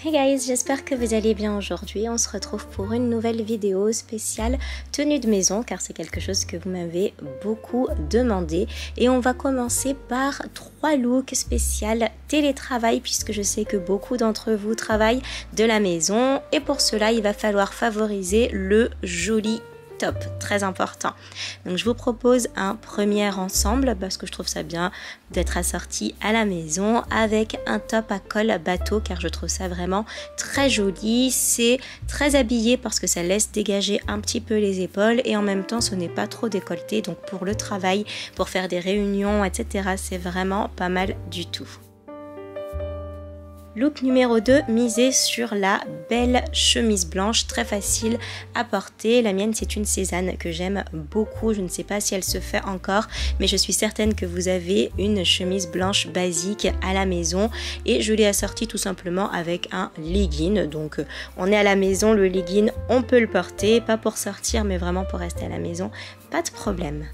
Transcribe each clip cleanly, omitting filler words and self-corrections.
Hey guys, j'espère que vous allez bien aujourd'hui. On se retrouve pour une nouvelle vidéo spéciale tenue de maison car c'est quelque chose que vous m'avez beaucoup demandé. Et on va commencer par 3 looks spéciaux télétravail puisque je sais que beaucoup d'entre vous travaillent de la maison. Et pour cela, il va falloir favoriser le joli top, très important. Donc je vous propose un premier ensemble parce que je trouve ça bien d'être assorti à la maison avec un top à col bateau car je trouve ça vraiment très joli. C'est très habillé parce que ça laisse dégager un petit peu les épaules et en même temps ce n'est pas trop décolleté, donc pour le travail, pour faire des réunions, etc. c'est vraiment pas mal du tout. Look numéro 2, miser sur la belle chemise blanche, très facile à porter. La mienne, c'est une Cézanne que j'aime beaucoup. Je ne sais pas si elle se fait encore, mais je suis certaine que vous avez une chemise blanche basique à la maison. Et je l'ai assortie tout simplement avec un legging. Donc, on est à la maison, le legging, on peut le porter. Pas pour sortir, mais vraiment pour rester à la maison. Pas de problème.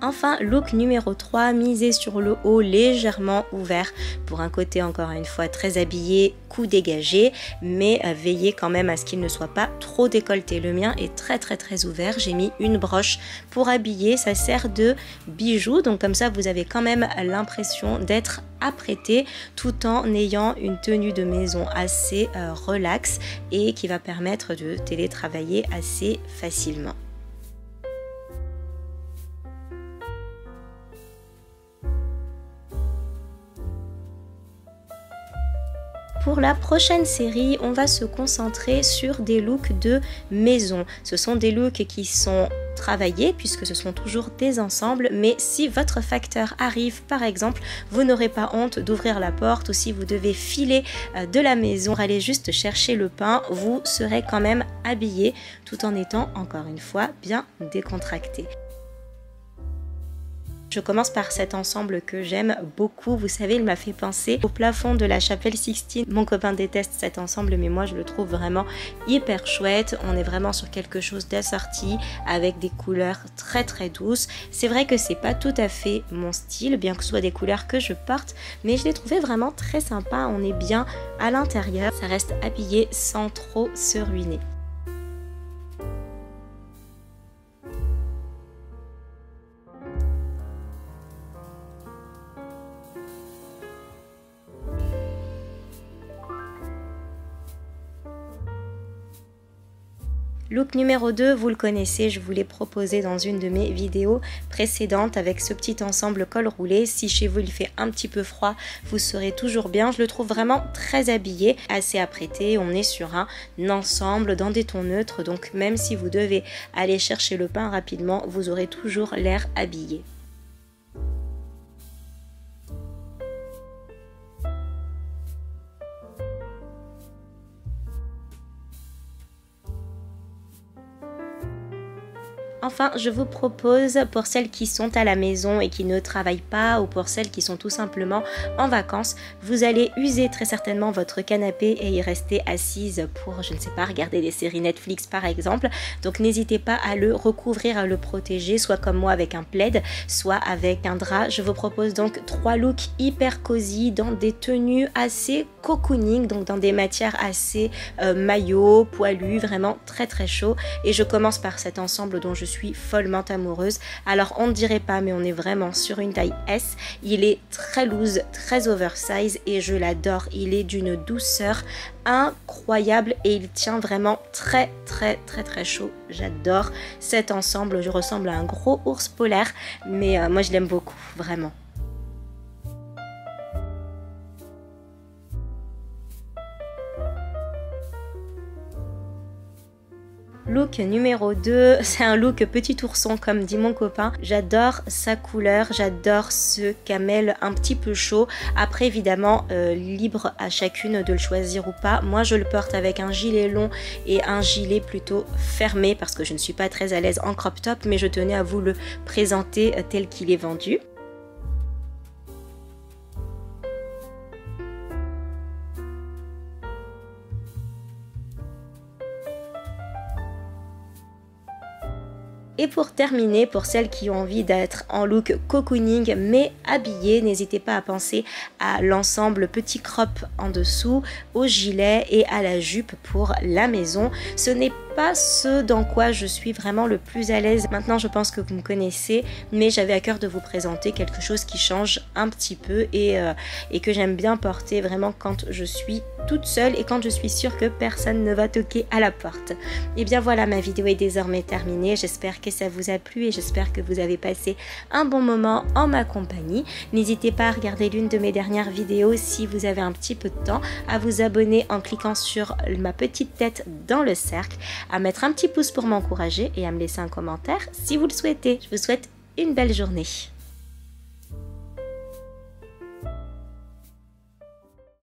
Enfin, look numéro 3, miser sur le haut légèrement ouvert pour un côté encore une fois très habillé, cou dégagé, mais veillez quand même à ce qu'il ne soit pas trop décolleté. Le mien est très ouvert, j'ai mis une broche pour habiller, ça sert de bijou, donc comme ça vous avez quand même l'impression d'être apprêté tout en ayant une tenue de maison assez relaxe et qui va permettre de télétravailler assez facilement. Pour la prochaine série, on va se concentrer sur des looks de maison. Ce sont des looks qui sont travaillés puisque ce sont toujours des ensembles, mais si votre facteur arrive par exemple, vous n'aurez pas honte d'ouvrir la porte ou si vous devez filer de la maison, aller juste chercher le pain, vous serez quand même habillé tout en étant encore une fois bien décontracté. Je commence par cet ensemble que j'aime beaucoup. Vous savez, il m'a fait penser au plafond de la chapelle Sixtine. Mon copain déteste cet ensemble, mais moi je le trouve vraiment hyper chouette. On est vraiment sur quelque chose d'assorti avec des couleurs très douces. C'est vrai que c'est pas tout à fait mon style, bien que ce soit des couleurs que je porte, mais je l'ai trouvé vraiment très sympa. On est bien à l'intérieur. Ça reste habillé sans trop se ruiner. Look numéro 2, vous le connaissez, je vous l'ai proposé dans une de mes vidéos précédentes avec ce petit ensemble col roulé. Si chez vous il fait un petit peu froid, vous serez toujours bien. Je le trouve vraiment très habillé, assez apprêté. On est sur un ensemble dans des tons neutres, donc même si vous devez aller chercher le pain rapidement, vous aurez toujours l'air habillé. Enfin, je vous propose pour celles qui sont à la maison et qui ne travaillent pas ou pour celles qui sont tout simplement en vacances, vous allez user très certainement votre canapé et y rester assise pour, je ne sais pas, regarder des séries Netflix par exemple. Donc n'hésitez pas à le recouvrir, à le protéger, soit comme moi avec un plaid, soit avec un drap. Je vous propose donc 3 looks hyper cosy dans des tenues assez cocooning, donc dans des matières assez maillot, poilu, vraiment très chaud. Et je commence par cet ensemble dont je suis follement amoureuse. Alors on ne dirait pas, mais on est vraiment sur une taille S. Il est très loose, très oversize et je l'adore. Il est d'une douceur incroyable et il tient vraiment très chaud. J'adore cet ensemble. Je ressemble à un gros ours polaire, mais moi je l'aime beaucoup, vraiment. Look numéro 2, c'est un look petit ourson comme dit mon copain. J'adore sa couleur, j'adore ce camel un petit peu chaud. Après évidemment, libre à chacune de le choisir ou pas. Moi je le porte avec un gilet long et un gilet plutôt fermé parce que je ne suis pas très à l'aise en crop top, mais je tenais à vous le présenter tel qu'il est vendu. Et pour terminer, pour celles qui ont envie d'être en look cocooning mais habillées, n'hésitez pas à penser à l'ensemble petit crop en dessous, au gilet et à la jupe pour la maison. Ce n'est pas ce dans quoi je suis vraiment le plus à l'aise. Maintenant, je pense que vous me connaissez, mais j'avais à cœur de vous présenter quelque chose qui change un petit peu et que j'aime bien porter vraiment quand je suis toute seule et quand je suis sûre que personne ne va toquer à la porte. Et bien voilà, ma vidéo est désormais terminée. J'espère que ça vous a plu et j'espère que vous avez passé un bon moment en ma compagnie. N'hésitez pas à regarder l'une de mes dernières vidéos si vous avez un petit peu de temps, à vous abonner en cliquant sur ma petite tête dans le cercle, à mettre un petit pouce pour m'encourager et à me laisser un commentaire si vous le souhaitez. Je vous souhaite une belle journée.